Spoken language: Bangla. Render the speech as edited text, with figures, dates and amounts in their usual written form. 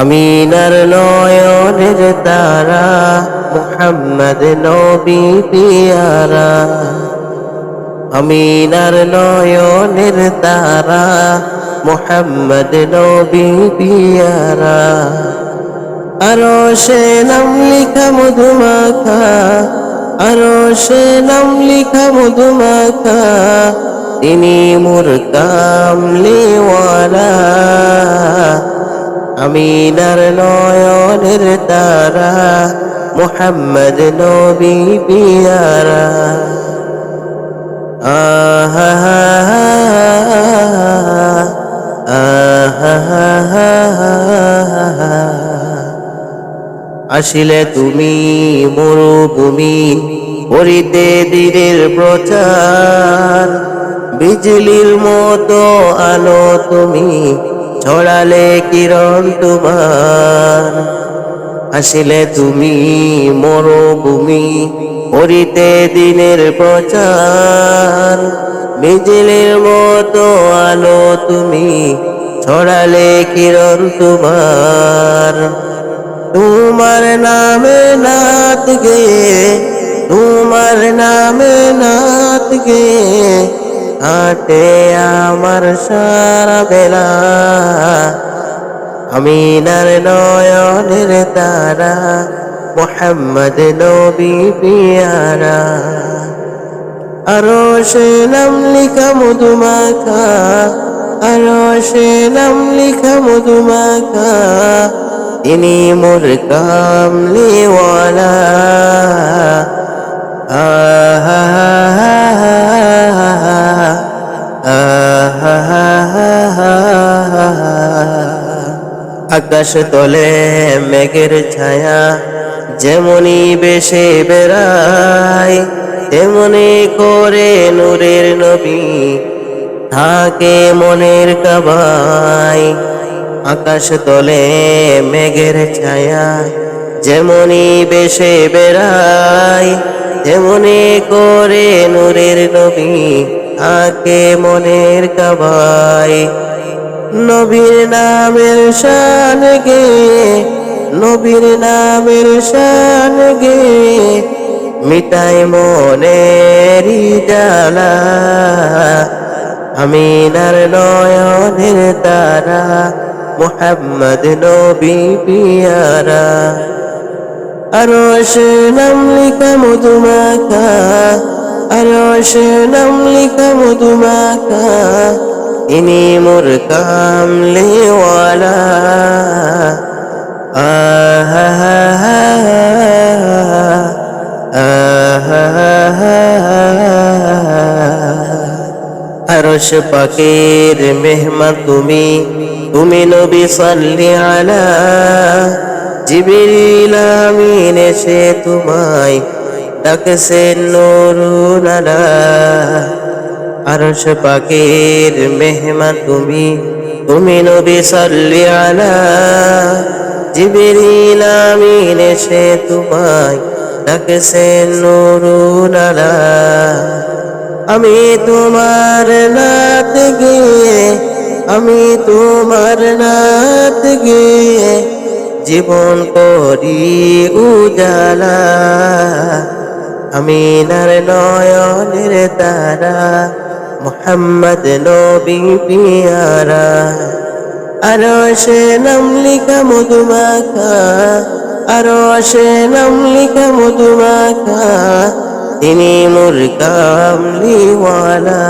আমিনার নয়নের তারা মুহাম্মদ নবী পিয়ারা। আমিনার নয়নের তারা মুহাম্মদ নবী পিয়ারা। আরশে নাম লিখা মধুমাখা, আরশে নাম লিখা মধুমাখা, তিনি মোর কামলিওয়ালা। আমিনার নয়নের তারা মুহাম্মদ নবী পিয়ারা। আসিলে তুমি মরুভূমি করিতে দিনের প্রচার, বিজলির মতো আলো তুমি ছড়ালে কিরণ তোমার। আসিলে তুমি মরুভূমি করিতে দিনের প্রচার, বিজলির মতো আলো তুমি ছড়ালে কিরণ তোমার। তোমার নামে নাত গে, তোমার নামে নাত গে হাটে আমার সারা বেলা। আমিনার নয়নের তারা মুহাম্মদ নবী পিয়ারা। আরশে নাম লিখা মধুমাখা, আরশে নাম লিখা মধুমাখা, তিনি মোর কামলিওয়ালা। আকাশ তলে মেঘের ছায়া যেমনি বেশে বেড়ায়, তেমনি করে নূরের নবী থাকে মনের কাবায়। আকাশ তলে মেঘের ছায়া যেমনি বেশে বেড়ায়, তেমনি করে নূরের নবী থাকে মনের কাবায়। নবীর নামের শান গে, নবীর নামের শান গে মিটাই মনের জ্বালা। আমিনার নয়নের তারা মুহাম্মদ নবী পিয়ারা। আরশে নাম লিখা মধুমাখা, আরশে নাম লিখা মধুমাখা, তিনি মোর কামলিওয়ালা। আরশ পাকের মেহমান তুমি, তুমি নবী সাল্লি আলা। জিবরিল আমিন এসে তোমায় ডাকছেন নূরুল আলা। আরশ পাকের মেহমান তুমি, তুমি নবী সাল্লি আলা। জিবরিল আমিন এসে তোমায় ডাকছেন নূরুল আলা। আমি তোমার নাত গে, আমি তোমার নাত গে জীবন করি উজালা। আমিনার নয়নের তারা মুহাম্মদ নবী পিয়ারা। আরশে নাম লিখা মধুমাখা, আরশে নাম লিখা মধুমাখা, তিনি মোর কামলিওয়ালা।